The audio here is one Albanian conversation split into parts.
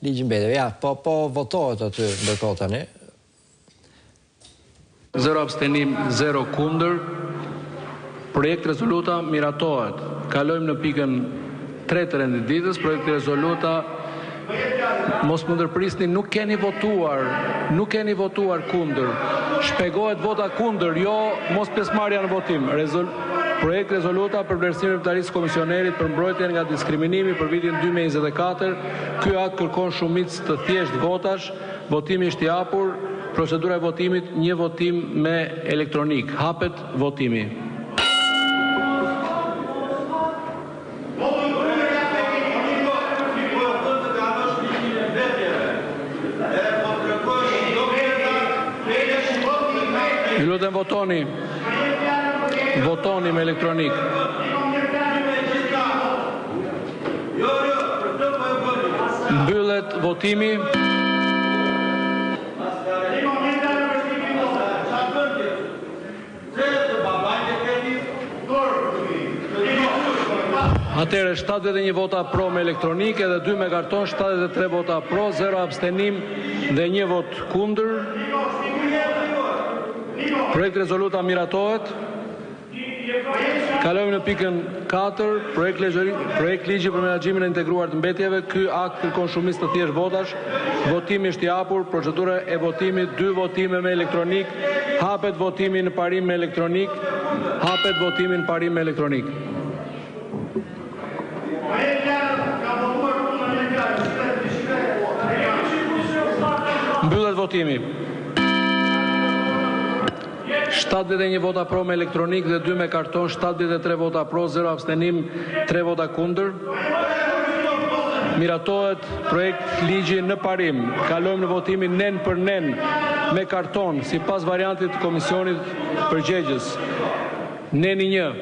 Ligji mbeteve. Ja, po votohet aty ndërkohë tani. 0 abstenim, 0 kundër. Projekt rezoluta miratohet. Kalojmë në pikën 3 të renditditës. Projekt rezoluta mos më ndërprisni, nuk keni votuar kundër. Shpegohet vota kundër, jo mos pjesëmarrja në votim. Projekt rezoluta për vlerësimin e veprimtarisë së komisionerit për mbrojtjen nga diskriminimi për vitin 2024. Ky akt kërkon shumicë të thjeshtë votash. Votimi është i hapur. Procedura e votimit, një votim me elektronik. Hapet votimi. Ju lutem votoni. Votoni me elektronik. Mbyllet votimi. Atëherë 71 vota pro me elektronik edhe 2 me karton, 73 vota pro, 0 abstenim dhe 1 vot kundër. Projekt rezoluta miratohet. Kalojmë në pikën 4, projekt ligji për menaxhimin e integruar të mbetjeve. Ky akt kërkon shumicë të thjeshtë votash. Votimi është i hapur, procedura e votimit, 2 votime me elektronik. Hapet votimi në parim me elektronik. Hapet votimi në parim me elektronik. Mbyllet votimi. 71 vota pro me elektronik dhe 2 me karton, 73 vota pro, 0 abstenim, 3 vota kundër. Miratohet projekt ligji në parim. Kalojmë në votimin nen për nen me karton, sipas variantit të komisionit përgjegjës. Neni 1,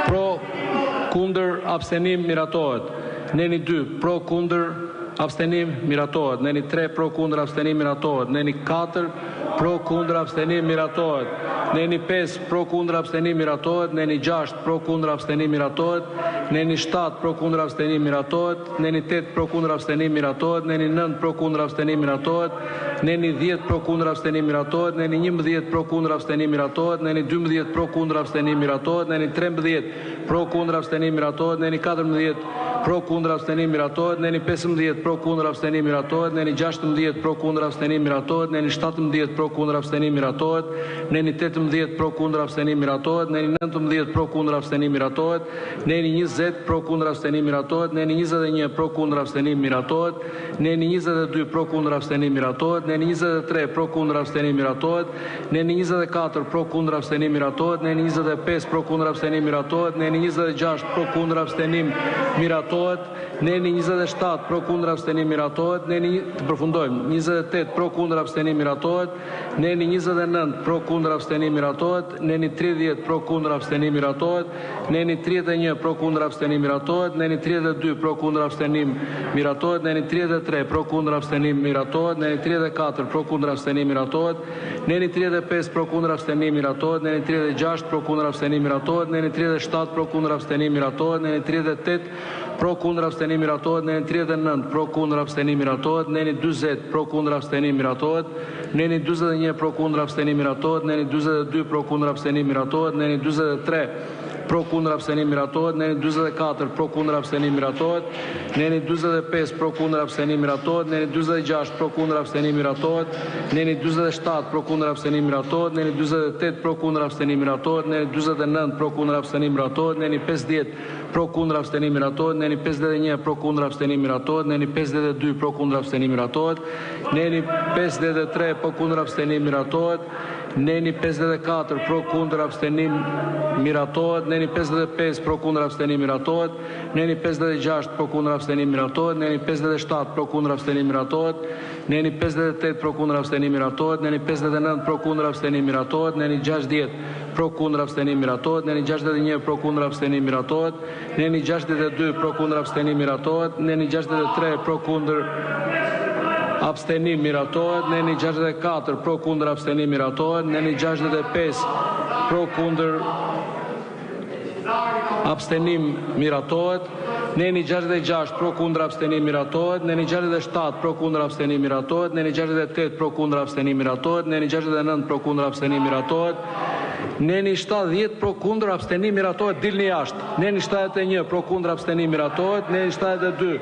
pro, kundër, abstenim, miratohet. Neni 2, pro, kundër, abstenim, miratohet. Neni 3, pro, kundër, abstenim, miratohet. Neni 4, pro, kundër, abstenim, miratohet. Neni 5, pro, kundër, abstenim, miratohet. Neni 6, pro, kundër, abstenim, miratohet. Neni 7, pro, kundër, abstenim, miratohet. Neni 8, pro, kundër, abstenim, miratohet. Neni 9, pro, kundër, abstenim, miratohet. Neni 10, pro, kundër, abstenim, miratohet. Neni 11, pro, kundër, abstenim, miratohet. Neni 12, pro, kundër, abstenim, miratohet. Neni 13, pro, kundër, abstenim, miratohet. Neni 14, pro, kundër, abstenim, miratohet. Neni 15, pro, kundër, abstenim, miratohet. Neni 16, pro, kundër, abstenim, miratohet. Neni 17, pro, kundër, abstenim, miratohet. Neni 18, pro, kundër, abstenim, miratohet. Neni 19, pro, kundër, abstenim, miratohet. Neni 20, pro, kundër, abstenim, miratohet. Neni 21, pro, kundër, abstenim, miratohet. Neni 22, pro, kundër, abstenim, miratohet. Neni 23, pro, kundër, abstenim, miratohet. Neni 24, pro, kundër, abstenim, miratohet. Neni 25, pro, kundër, abstenim, miratohet. Neni 26, pro, kundër, abstenim, miratohet. Neni 27, pro, kundër, abstenim, miratohet. Neni, të përfundojmë, 28, pro, kundër, abstenim, miratohet. Neni 29, pro, kundër, abstenim, miratohet. Neni 30, pro, kundër, abstenim, miratohet. Neni 31, pro, kundër, abstenim, miratohet. Neni 32, pro, kundër, abstenim, miratohet. Neni 33, pro, kundër, abstenim, miratohet. Neni 34, pro, kundër, abstenim, miratohet. Neni 35, pro, kundër, abstenim, miratohet. Neni 36, pro, kundër, abstenim, miratohet. Neni 37, pro, kundër, abstenim, miratohet. Neni 38, pro, kundër, abstenim, miratohet. Neni 39, pro, kundër, abstenim, miratohet. Neni 40, pro, kundër, abstenim, miratohet. Neni 41, pro, kundër, abstenim, miratohet. Neni 42, pro, kundër, abstenim, miratohet. Neni 43, pro, kundër, abstenim, miratohet. Neni 44, pro, kundër, abstenim, miratohet. Neni 45, pro, kundër, abstenim, miratohet. Neni 46, pro, kundër, abstenim, miratohet. Neni 47, pro, kundër, abstenim, miratohet. Neni 48, pro, kundër, abstenim, miratohet. Neni 49, pro, kundër, abstenim, miratohet. Neni 50, pro, kundër, abstenim, miratohet. Neni 51, pro, kundër, abstenim, miratohet. Neni 52, pro, kundër, abstenim, miratohet. Neni 53, pro, kundër, abstenim, miratohet. Neni 54, pro, kundër, abstenim, miratohet. Neni 55, pro, kundër, abstenim, miratohet. Neni 56, pro, kundër, abstenim, miratohet. Neni 57, pro, kundër, abstenim, miratohet. Neni 58, pro, kundër, abstenim, miratohet. Neni 59, pro, kundër, abstenim, miratohet. Neni 60, pro, kundër, abstenim, miratohet. Neni 61, pro, kundër, abstenim, miratohet. Neni 62, pro, kundër, abstenim, miratohet. Neni 63, pro, kundër, abstenim, miratohet. Neni 64, pro, kundër, abstenim, miratohet. Neni 65, pro, kundër, abstenim, miratohet. Neni 66 pro kundër abstenim miratohet. Neni 67 pro kundër abstenim miratohet. Neni 68 pro kundër abstenim miratohet. Neni 69 pro kundër abstenim miratohet. Neni 70 pro kundër abstenim miratohet, dilni jashtë. Neni 71 pro kundër abstenim miratohet. Neni 72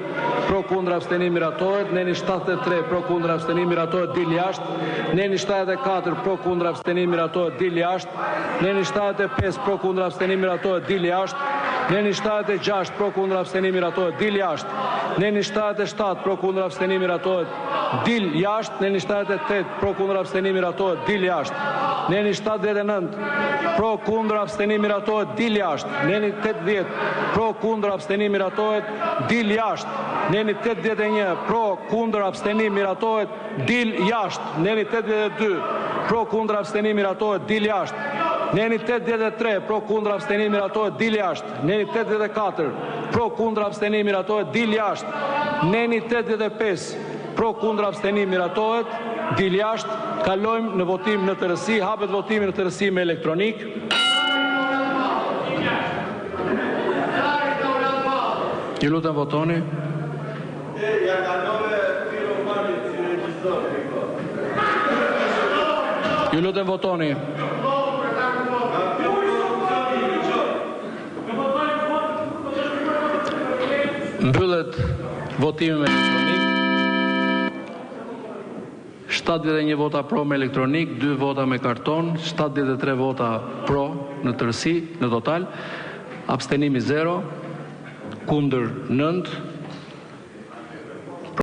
pro kundër abstenim miratohet. Neni 73 pro kundër abstenim miratohet, dil jashtë. Neni 74 pro kundër abstenim miratohet, dil jashtë. Neni 75 pro kundër abstenim miratohet, dil jashtë. Neni 76 pro kundër abstenim miratohet, dil jashtë. Neni 77 pro kundër abstenim miratohet, dil jashtë. Neni 78 pro kundër abstenim miratohet, dil jashtë. Neni 79 pro kundër abstenim miratohet, dil jashtë. Neni 80 pro kundër abstenim miratohet, dil jashtë. Neni 81 pro kundër abstenim miratohet, dil jashtë. Neni 82 pro kundër abstenim miratohet, dil jashtë. Neni 83 pro kundër abstenim miratohet, dil jashtë. Neni 84 pro kundër abstenim miratohet, dil jashtë. Neni 85 pro kundër abstenim miratohet, dil jashtë. Kalojmë në votim në tërësi, hapet votimi në tërësi me elektronik. Ju lutem votoni. Ju lutem votoni. Mbyllet votimi me elektronik. 71 vota pro me elektronik, 2 vota me karton, 73 vota pro në tërësi, në total, abstenimi 0, kundër 9,